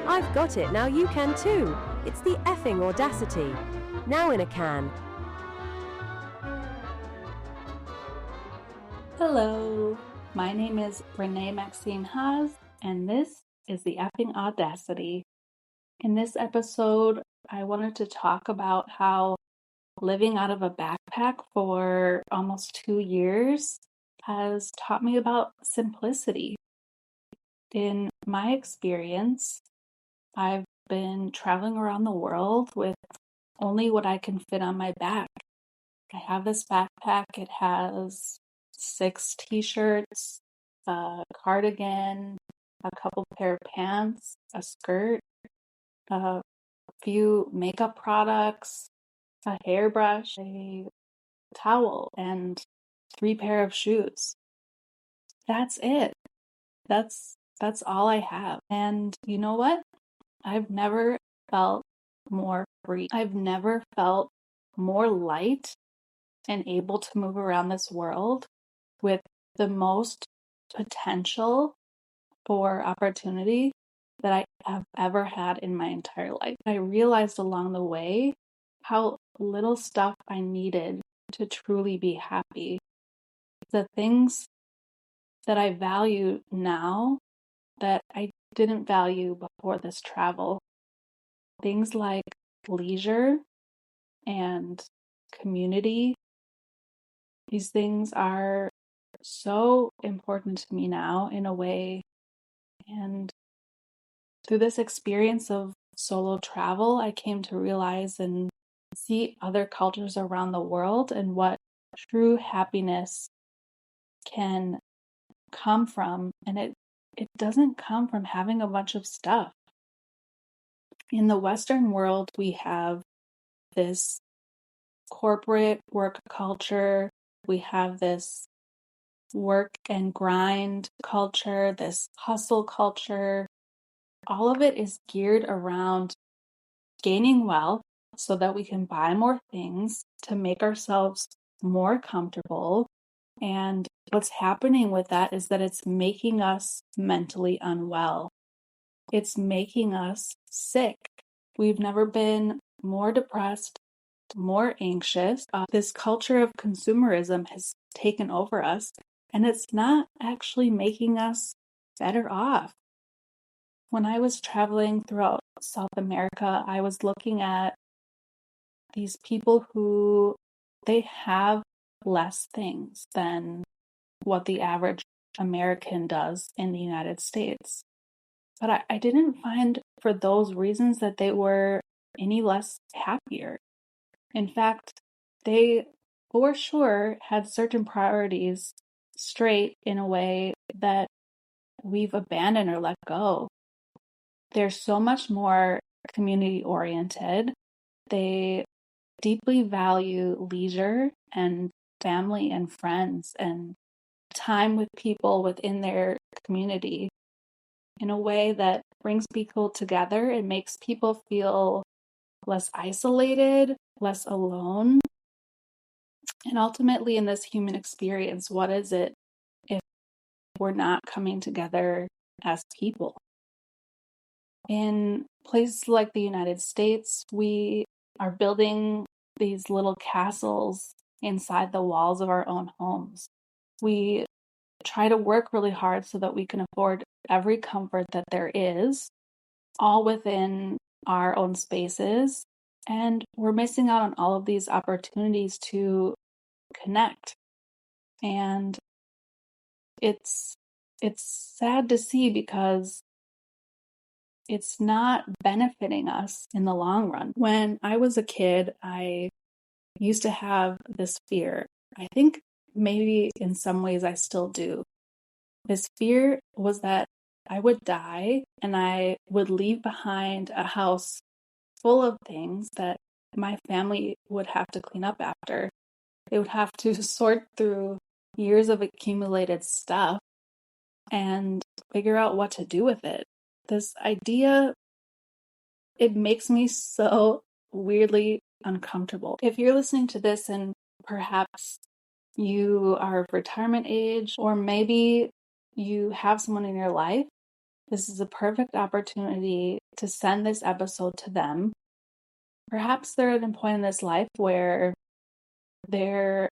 I've got it, now you can too. It's the effing audacity. Now in a can. Hello, my name is Renee Maxine Haas, and this is the effing audacity. In this episode, I wanted to talk about how living out of a backpack for almost 2 years has taught me about simplicity. In my experience, I've been traveling around the world with only what I can fit on my back. I have this backpack. It has 6 t-shirts, a cardigan, a couple pair of pants, a skirt, a few makeup products, a hairbrush, a towel, and 3 pair of shoes. That's it. That's all I have. And you know what? I've never felt more free. I've never felt more light and able to move around this world with the most potential for opportunity that I have ever had in my entire life. I realized along the way how little stuff I needed to truly be happy. The things that I value now that I didn't value before this travel. Things like leisure and community. These things are so important to me now in a way. And through this experience of solo travel, I came to realize and see other cultures around the world and what true happiness can come from. And it doesn't come from having a bunch of stuff. In the Western world, we have this corporate work culture. We have this work and grind culture, this hustle culture. All of it is geared around gaining wealth so that we can buy more things to make ourselves more comfortable. And what's happening with that is that it's making us mentally unwell. It's making us sick. We've never been more depressed, more anxious. This culture of consumerism has taken over us, and it's not actually making us better off. When I was traveling throughout South America, I was looking at these people who they have less things than what the average American does in the United States. But I didn't find for those reasons that they were any less happier. In fact, they for sure had certain priorities straight in a way that we've abandoned or let go. They're so much more community oriented. They deeply value leisure and family and friends and time with people within their community in a way that brings people together. It makes people feel less isolated, less alone. And ultimately, in this human experience, what is it if we're not coming together as people? In places like the United States, we are building these little castles inside the walls of our own homes. We try to work really hard so that we can afford every comfort that there is, all within our own spaces. And we're missing out on all of these opportunities to connect. And it's sad to see because it's not benefiting us in the long run. When I was a kid, I used to have this fear. I think maybe in some ways I still do. This fear was that I would die and I would leave behind a house full of things that my family would have to clean up after. They would have to sort through years of accumulated stuff and figure out what to do with it. This idea, it makes me so weirdly uncomfortable. If you're listening to this and perhaps you are of retirement age, or maybe you have someone in your life this is a perfect opportunity to send this episode to them. Perhaps they're at a point in this life where they're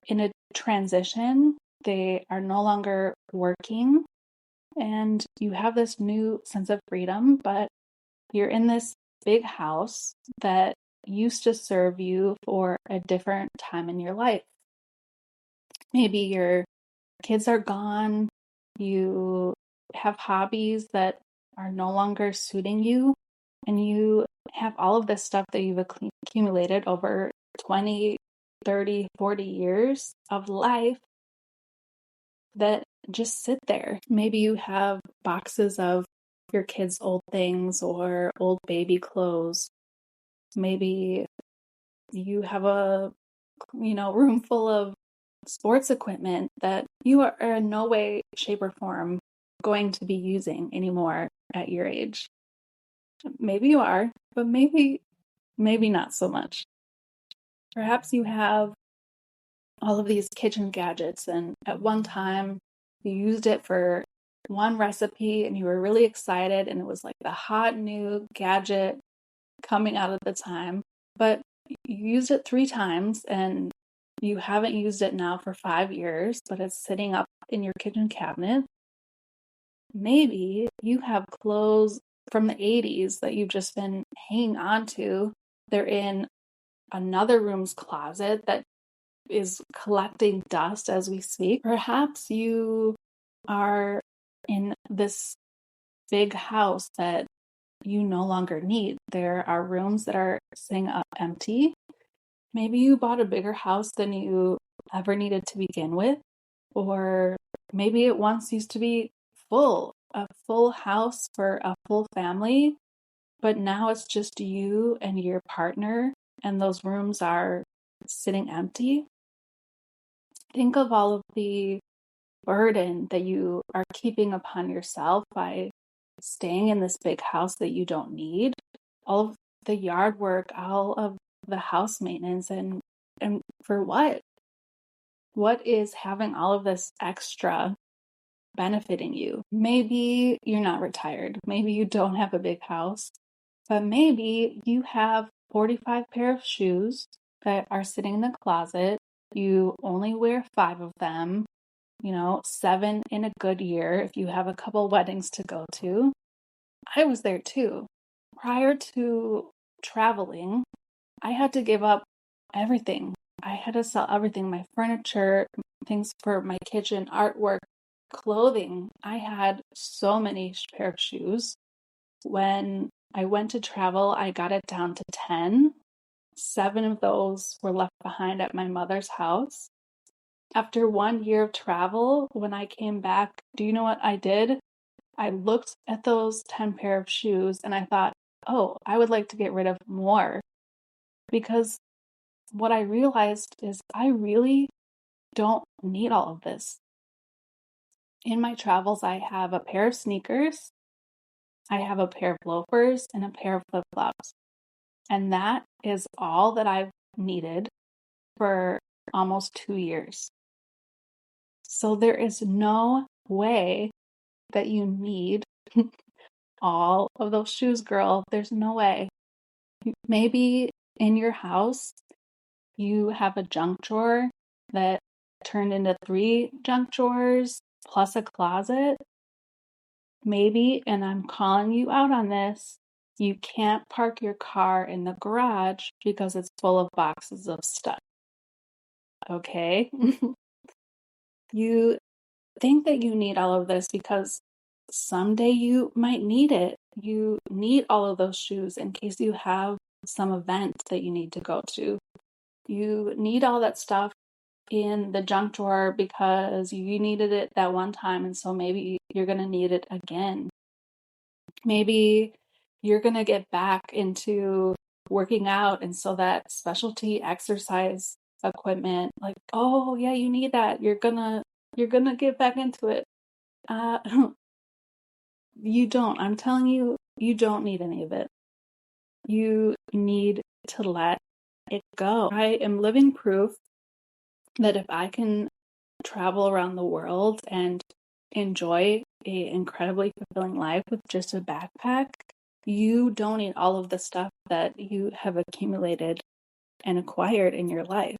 in a transition. They are no longer working, and you have this new sense of freedom, but you're in this big house that used to serve you for a different time in your life. Maybe your kids are gone, you have hobbies that are no longer suiting you, and you have all of this stuff that you've accumulated over 20, 30, 40 years of life that just sit there. Maybe you have boxes of your kids' old things or old baby clothes. Maybe you have a room full of sports equipment that you are in no way, shape, or form going to be using anymore at your age. Maybe you are, but maybe not so much. Perhaps you have all of these kitchen gadgets, and at one time you used it for one recipe and you were really excited, and it was like the hot new gadget coming out at the time, but you used it 3 times and you haven't used it now for 5 years, but it's sitting up in your kitchen cabinet. Maybe you have clothes from the 80s that you've just been hanging on to. They're in another room's closet that is collecting dust as we speak. Perhaps you are in this big house that you no longer need. There are rooms that are sitting up empty. Maybe you bought a bigger house than you ever needed to begin with, or maybe it once used to be a full house for a full family, but now it's just you and your partner, and those rooms are sitting empty. Think of all of the burden that you are keeping upon yourself by staying in this big house that you don't need, all of the yard work, all of the house maintenance, and for what? What is having all of this extra benefiting you? Maybe you're not retired. Maybe you don't have a big house, but maybe you have 45 pair of shoes that are sitting in the closet. You only wear 5 of them, 7 in a good year if you have a couple weddings to go to. I was there too. Prior to traveling, I had to give up everything. I had to sell everything, my furniture, things for my kitchen, artwork, clothing. I had so many pair of shoes. When I went to travel, I got it down to 10. 7 of those were left behind at my mother's house. After 1 year of travel, when I came back, do you know what I did? I looked at those 10 pair of shoes and I thought, oh, I would like to get rid of more. Because what I realized is I really don't need all of this. In my travels, I have a pair of sneakers, I have a pair of loafers, and a pair of flip-flops. And that is all that I've needed for almost 2 years. So there is no way that you need all of those shoes, girl. There's no way. Maybe in your house, you have a junk drawer that turned into 3 junk drawers plus a closet. Maybe, and I'm calling you out on this, you can't park your car in the garage because it's full of boxes of stuff. Okay? You think that you need all of this because someday you might need it. You need all of those shoes in case you have some event that you need to go to. You need all that stuff in the junk drawer because you needed it that one time, and so maybe you're going to need it again. Maybe you're going to get back into working out, and so that specialty exercise equipment, like, oh yeah, you need that. You're gonna get back into it. You don't. I'm telling you, you don't need any of it. You need to let it go. I am living proof that if I can travel around the world and enjoy an incredibly fulfilling life with just a backpack, you don't need all of the stuff that you have accumulated and acquired in your life.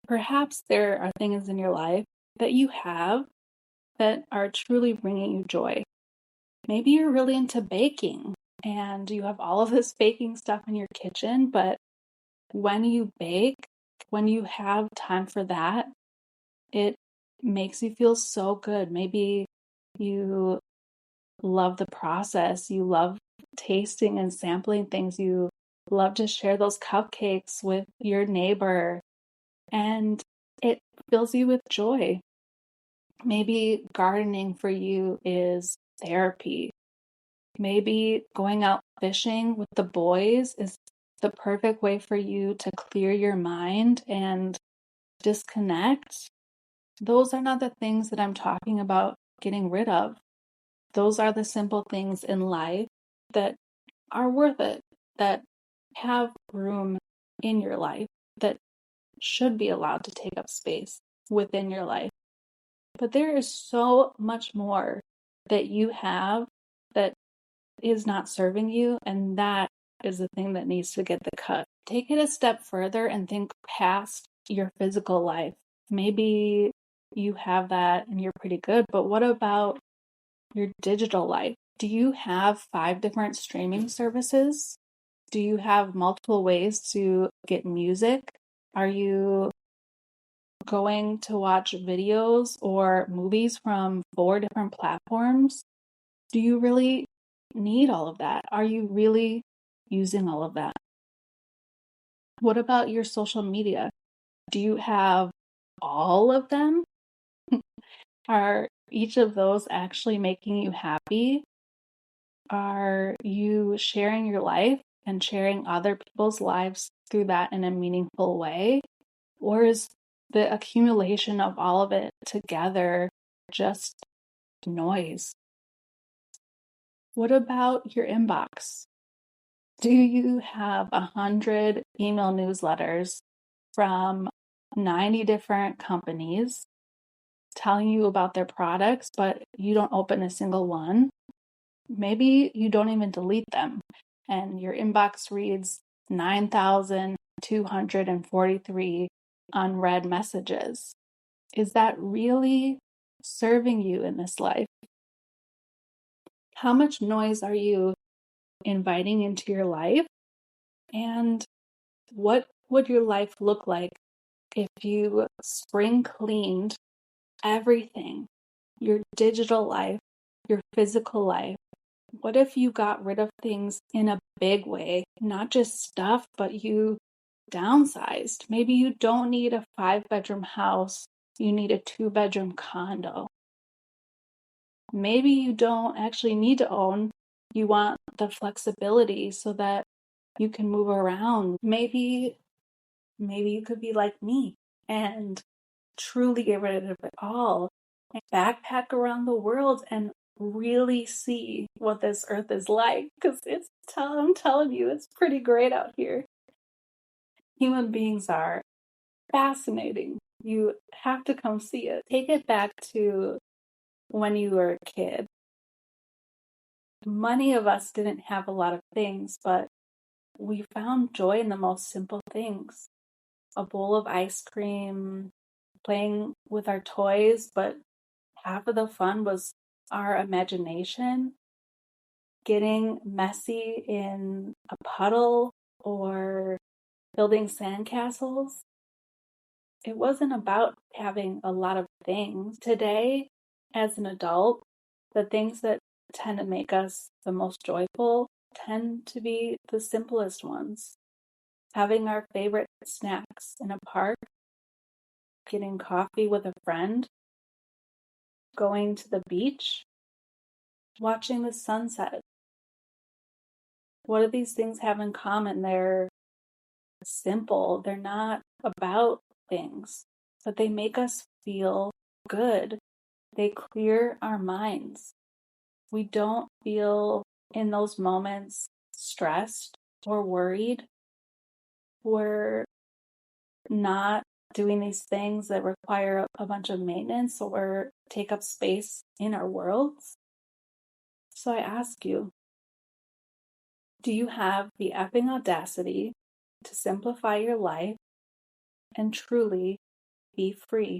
Perhaps there are things in your life that you have that are truly bringing you joy. Maybe you're really into baking and you have all of this baking stuff in your kitchen, but when you bake, when you have time for that, it makes you feel so good. Maybe you love the process. You love tasting and sampling things. You love to share those cupcakes with your neighbor, and it fills you with joy. Maybe gardening for you is therapy. Maybe going out fishing with the boys is the perfect way for you to clear your mind and disconnect. Those are not the things that I'm talking about getting rid of. Those are the simple things in life that are worth it, that have room in your life, that should be allowed to take up space within your life. But there is so much more that you have that is not serving you, and that is the thing that needs to get the cut. Take it a step further and think past your physical life. Maybe you have that and you're pretty good, but what about your digital life? Do you have 5 different streaming services? Do you have multiple ways to get music? Are you going to watch videos or movies from 4 different platforms? Do you really need all of that? Are you really using all of that? What about your social media? Do you have all of them? Are each of those actually making you happy? Are you sharing your life and sharing other people's lives through that in a meaningful way? Or is the accumulation of all of it together just noise? What about your inbox? Do you have 100 email newsletters from 90 different companies telling you about their products, but you don't open a single one? Maybe you don't even delete them, and your inbox reads 9,243 unread messages. Is that really serving you in this life? How much noise are you inviting into your life? And what would your life look like if you spring cleaned everything? Your digital life, your physical life. What if you got rid of things in a big way? Not just stuff, but you downsized. Maybe you don't need a 5-bedroom house, you need a 2-bedroom condo. Maybe you don't actually need to own, you want the flexibility so that you can move around. Maybe you could be like me and truly get rid of it all and backpack around the world and really see what this earth is like, because I'm telling you, it's pretty great out here. Human beings are fascinating. You have to come see it. Take it back to when you were a kid. Many of us didn't have a lot of things, but we found joy in the most simple things. A bowl of ice cream, playing with our toys, but half of the fun was our imagination, getting messy in a puddle or building sandcastles. It wasn't about having a lot of things. Today, as an adult, the things that tend to make us the most joyful tend to be the simplest ones. Having our favorite snacks in a park, getting coffee with a friend, going to the beach, watching the sunset. What do these things have in common? They're simple. They're not about things, but they make us feel good. They clear our minds. We don't feel in those moments stressed or worried. We're not doing these things that require a bunch of maintenance or take up space in our worlds. So I ask you, do you have the effing audacity to simplify your life and truly be free?